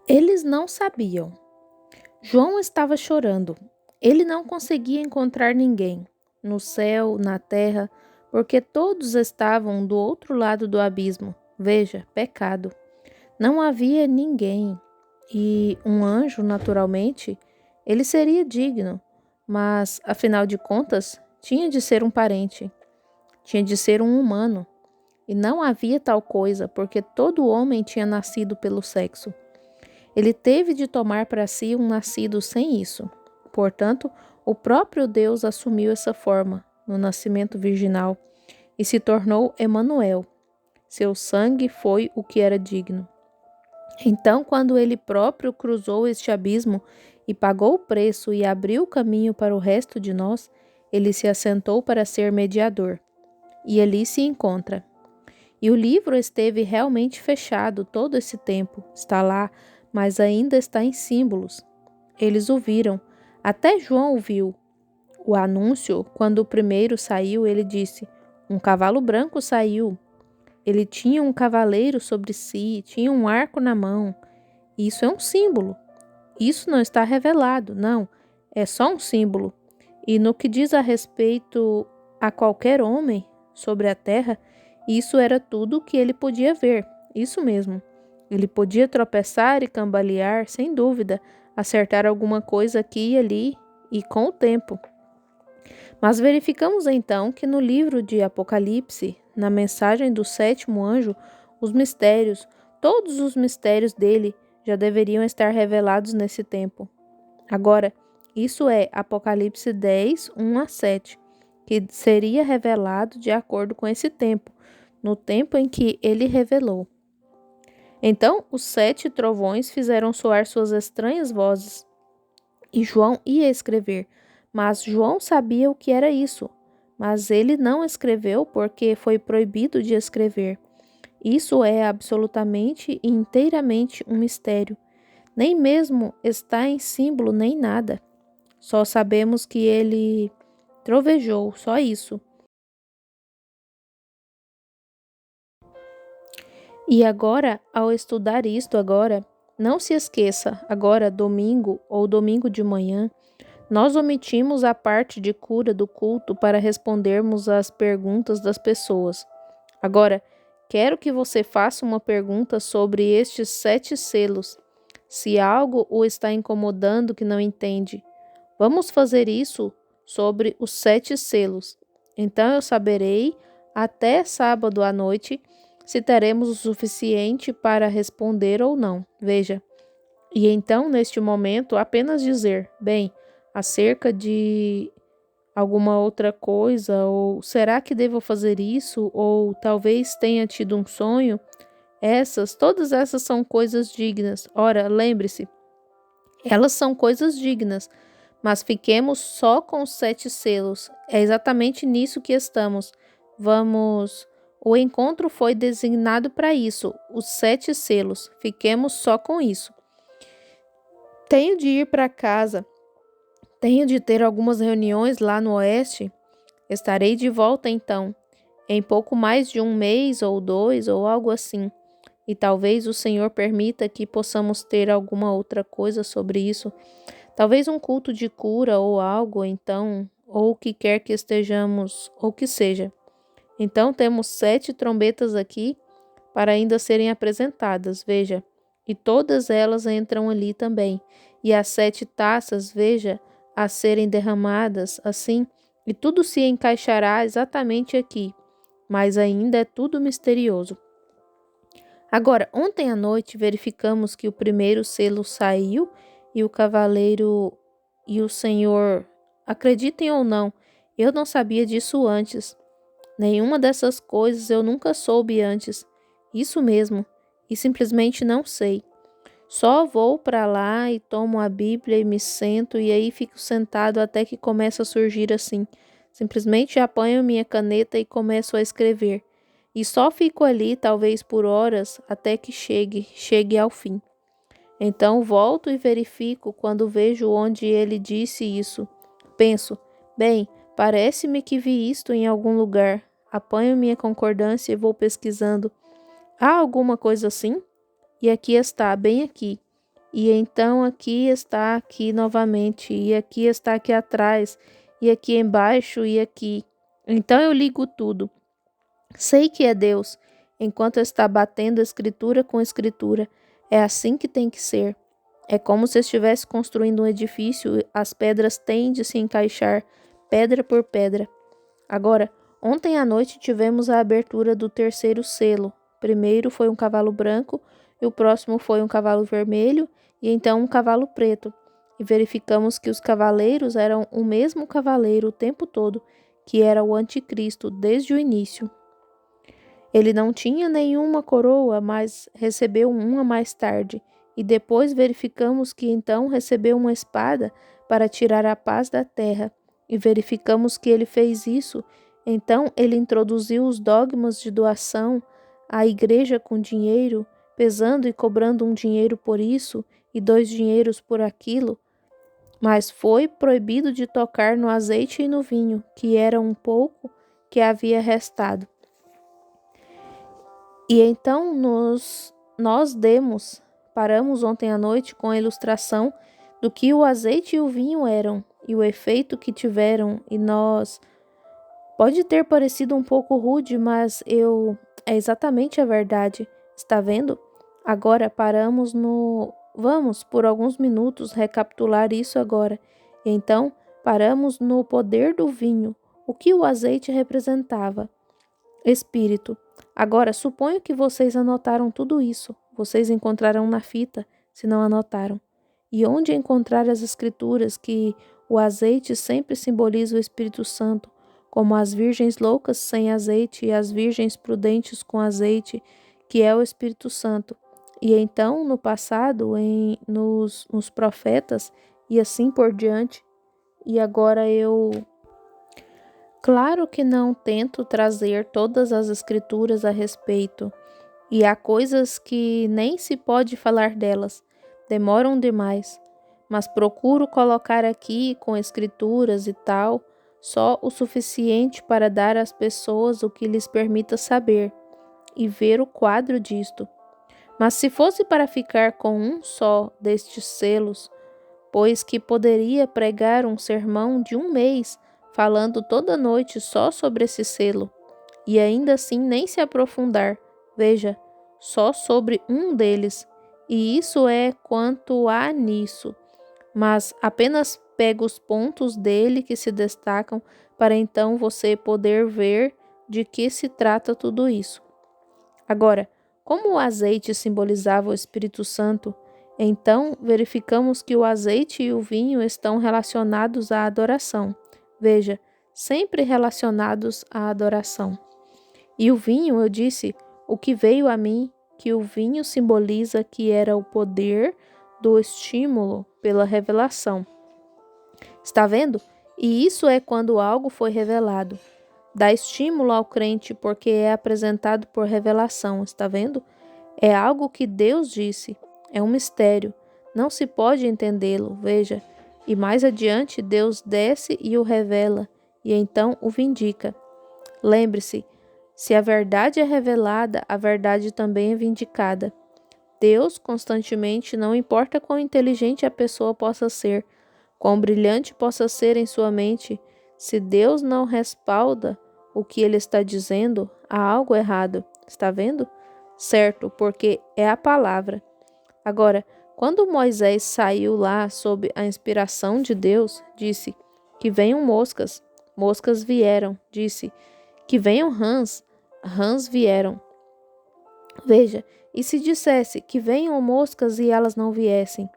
Eles não sabiam. João estava chorando. Ele não conseguia encontrar ninguém, no céu, na terra, porque todos estavam do outro lado do abismo. Veja, pecado. Não havia ninguém. E um anjo, naturalmente, ele seria digno, mas, afinal de contas, tinha de ser um parente, tinha de ser um humano. E não havia tal coisa, porque todo homem tinha nascido pelo sexo. Ele teve de tomar para si um nascido sem isso. Portanto, o próprio Deus assumiu essa forma no nascimento virginal e se tornou Emanuel. Seu sangue foi o que era digno. Então, quando ele próprio cruzou este abismo e pagou o preço e abriu o caminho para o resto de nós, ele se assentou para ser mediador. E ali se encontra. E o livro esteve realmente fechado todo esse tempo. Está lá, mas ainda está em símbolos. Eles o viram. Até João o viu. O anúncio, quando o primeiro saiu, ele disse: um cavalo branco saiu. Ele tinha um cavaleiro sobre si, tinha um arco na mão. Isso é um símbolo. Isso não está revelado, não. É só um símbolo. E no que diz a respeito a qualquer homem sobre a terra, isso era tudo o que ele podia ver. Isso mesmo. Ele podia tropeçar e cambalear, sem dúvida, acertar alguma coisa aqui e ali, e com o tempo. Mas verificamos então que no livro de Apocalipse, na mensagem do sétimo anjo, os mistérios, todos os mistérios dele, já deveriam estar revelados nesse tempo. Agora, isso é Apocalipse 10, 1 a 7, que seria revelado de acordo com esse tempo, no tempo em que ele revelou. Então, os 7 trovões fizeram soar suas estranhas vozes, e João ia escrever, mas João sabia o que era isso, mas ele não escreveu porque foi proibido de escrever. Isso é absolutamente e inteiramente um mistério. Nem mesmo está em símbolo nem nada. Só sabemos que ele trovejou, só isso. E agora, ao estudar isto agora, não se esqueça, agora domingo ou domingo de manhã, nós omitimos a parte de cura do culto para respondermos às perguntas das pessoas. Agora, quero que você faça uma pergunta sobre estes 7 selos, se algo o está incomodando que não entende. Vamos fazer isso sobre os 7 selos. Então eu saberei, até sábado à noite, se teremos o suficiente para responder ou não. Veja. E então, neste momento, apenas dizer, bem, acerca de alguma outra coisa, ou será que devo fazer isso, ou talvez tenha tido um sonho. Todas essas são coisas dignas. Ora, lembre-se, elas são coisas dignas, mas fiquemos só com os 7 selos. É exatamente nisso que estamos. Vamos. O encontro foi designado para isso, os 7 selos. Fiquemos só com isso. Tenho de ir para casa. Tenho de ter algumas reuniões lá no oeste. Estarei de volta então, em pouco mais de 1 mês ou 2 ou algo assim. E talvez o Senhor permita que possamos ter alguma outra coisa sobre isso. Talvez um culto de cura ou algo, então, ou o que quer que estejamos, ou que seja. Então temos 7 trombetas aqui para ainda serem apresentadas, veja. E todas elas entram ali também. E as 7 taças, veja, a serem derramadas assim, e tudo se encaixará exatamente aqui. Mas ainda é tudo misterioso. Agora, ontem à noite verificamos que o primeiro selo saiu e o cavaleiro e o Senhor, acreditem ou não, eu não sabia disso antes. Nenhuma dessas coisas eu nunca soube antes. Isso mesmo, e simplesmente não sei. Só vou para lá e tomo a Bíblia e me sento e aí fico sentado até que começa a surgir assim. Simplesmente apanho minha caneta e começo a escrever. E só fico ali, talvez por horas, até que chegue ao fim. Então volto e verifico quando vejo onde ele disse isso. Penso, bem, parece-me que vi isto em algum lugar. Apanho minha concordância e vou pesquisando. Há alguma coisa assim? E aqui está, bem aqui. E então aqui está aqui novamente, e aqui está aqui atrás, e aqui embaixo, e aqui. Então eu ligo tudo. Sei que é Deus, enquanto está batendo escritura com escritura. É assim que tem que ser. É como se estivesse construindo um edifício, as pedras têm de se encaixar, pedra por pedra. Agora, ontem à noite tivemos a abertura do terceiro selo. Primeiro foi um cavalo branco, e o próximo foi um cavalo vermelho, e então um cavalo preto. E verificamos que os cavaleiros eram o mesmo cavaleiro o tempo todo, que era o anticristo desde o início. Ele não tinha nenhuma coroa, mas recebeu uma mais tarde, e depois verificamos que então recebeu uma espada para tirar a paz da terra, e verificamos que ele fez isso. Então ele introduziu os dogmas de doação à igreja com dinheiro, pesando e cobrando um dinheiro por isso e 2 dinheiros por aquilo, mas foi proibido de tocar no azeite e no vinho, que era um pouco que havia restado. E então paramos ontem à noite com a ilustração do que o azeite e o vinho eram e o efeito que tiveram, e pode ter parecido um pouco rude, mas é exatamente a verdade. Está vendo? Agora vamos por alguns minutos recapitular isso agora. E então paramos no poder do vinho, o que o azeite representava. Espírito. Agora, suponho que vocês anotaram tudo isso. Vocês encontrarão na fita, se não anotaram. E onde encontrar as escrituras que o azeite sempre simboliza o Espírito Santo, como as virgens loucas sem azeite e as virgens prudentes com azeite, que é o Espírito Santo. E então, no passado, nos profetas, e assim por diante. E agora Claro que não tento trazer todas as escrituras a respeito, e há coisas que nem se pode falar delas, demoram demais, mas procuro colocar aqui com escrituras e tal, só o suficiente para dar às pessoas o que lhes permita saber e ver o quadro disto. Mas se fosse para ficar com um só destes selos, pois que poderia pregar um sermão de 1 mês, falando toda noite só sobre esse selo, e ainda assim nem se aprofundar, veja, só sobre um deles, e isso é quanto há nisso, mas apenas pega os pontos dele que se destacam para então você poder ver de que se trata tudo isso. Agora, como o azeite simbolizava o Espírito Santo, então verificamos que o azeite e o vinho estão relacionados à adoração. Veja, sempre relacionados à adoração. E o vinho, eu disse, o que veio a mim, que o vinho simboliza que era o poder do estímulo pela revelação. Está vendo? E isso é quando algo foi revelado. Dá estímulo ao crente porque é apresentado por revelação, está vendo? É algo que Deus disse, é um mistério, não se pode entendê-lo, veja. E mais adiante Deus desce e o revela, e então o vindica. Lembre-se, se a verdade é revelada, a verdade também é vindicada. Deus constantemente, não importa quão inteligente a pessoa possa ser, quão brilhante possa ser em sua mente, se Deus não respalda o que ele está dizendo, há algo errado. Está vendo? Certo, porque é a palavra. Agora, quando Moisés saiu lá sob a inspiração de Deus, disse que venham moscas, moscas vieram. Disse que venham rãs, rãs vieram. Veja, e se dissesse que venham moscas e elas não viessem?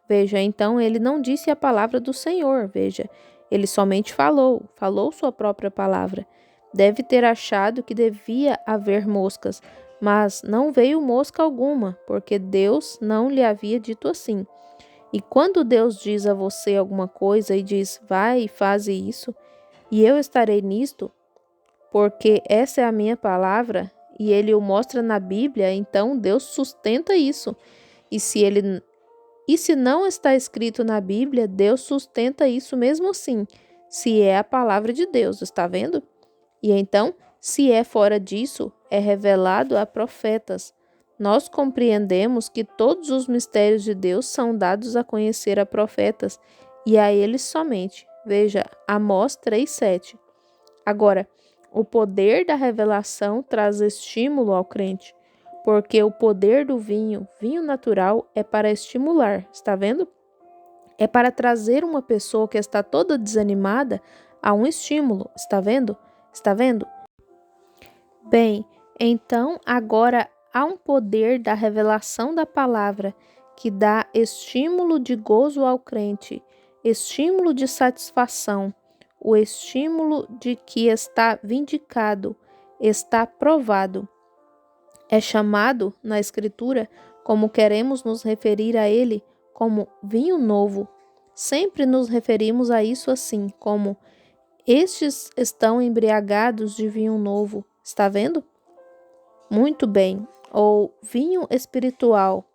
Veja, então ele não disse a palavra do Senhor, veja, ele somente falou sua própria palavra. Deve ter achado que devia haver moscas, mas não veio mosca alguma, porque Deus não lhe havia dito assim. E quando Deus diz a você alguma coisa e diz, vai e faze isso, e eu estarei nisto, porque essa é a minha palavra, e ele o mostra na Bíblia, então Deus sustenta isso. E se não está escrito na Bíblia, Deus sustenta isso mesmo assim, se é a palavra de Deus, está vendo? E então, se é fora disso, é revelado a profetas. Nós compreendemos que todos os mistérios de Deus são dados a conhecer a profetas e a eles somente. Veja, Amós 3:7. Agora, o poder da revelação traz estímulo ao crente, porque o poder do vinho natural, é para estimular, está vendo? É para trazer uma pessoa que está toda desanimada a um estímulo, está vendo? Está vendo? Bem, então agora há um poder da revelação da palavra que dá estímulo de gozo ao crente, estímulo de satisfação, o estímulo de que está vindicado, está provado. É chamado na Escritura, como queremos nos referir a ele, como vinho novo. Sempre nos referimos a isso assim, como estes estão embriagados de vinho novo. Está vendo? Muito bem. Ou vinho espiritual.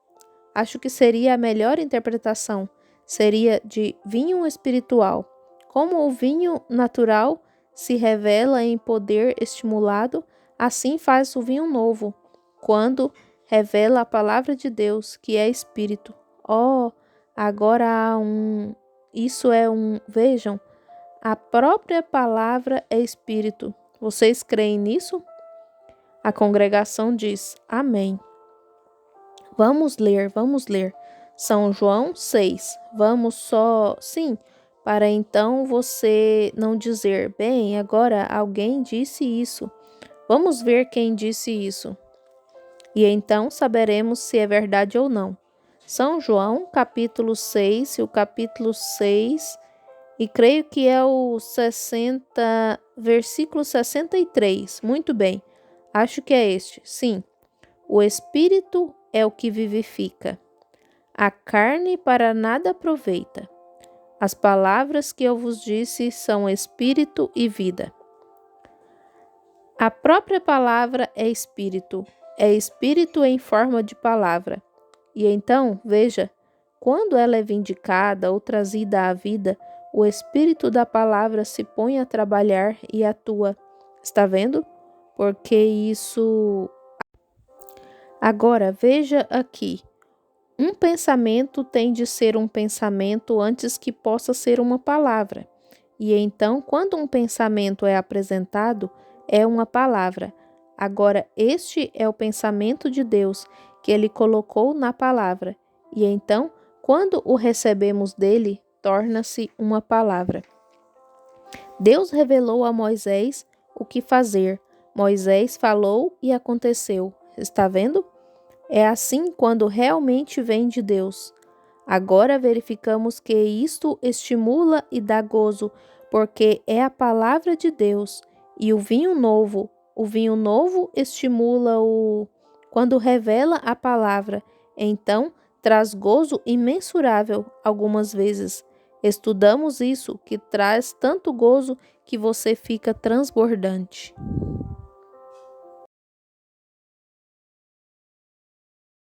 Acho que seria a melhor interpretação. Seria de vinho espiritual. Como o vinho natural se revela em poder estimulado, assim faz o vinho novo, quando revela a palavra de Deus, que é espírito. Oh, agora há vejam, a própria palavra é espírito. Vocês creem nisso? A congregação diz: Amém. Vamos ler. São João 6. Vamos só, sim, para então você não dizer, bem, agora alguém disse isso. Vamos ver quem disse isso. E então saberemos se é verdade ou não. São João, capítulo 6, e o capítulo 6, e creio que é o 60, versículo 63. Muito bem, acho que é este. Sim, o Espírito é o que vivifica. A carne para nada aproveita. As palavras que eu vos disse são espírito e vida. A própria palavra é espírito em forma de palavra. E então, veja, quando ela é vindicada ou trazida à vida, o espírito da palavra se põe a trabalhar e atua. Está vendo? Porque isso... Agora, veja aqui. Um pensamento tem de ser um pensamento antes que possa ser uma palavra. E então, quando um pensamento é apresentado, é uma palavra. Agora, este é o pensamento de Deus, que Ele colocou na palavra. E então, quando o recebemos dele, torna-se uma palavra. Deus revelou a Moisés o que fazer. Moisés falou e aconteceu. Está vendo? É assim quando realmente vem de Deus. Agora verificamos que isto estimula e dá gozo, porque é a palavra de Deus. E o vinho novo estimula quando revela a palavra. Então, traz gozo imensurável algumas vezes. Estudamos isso, que traz tanto gozo que você fica transbordante.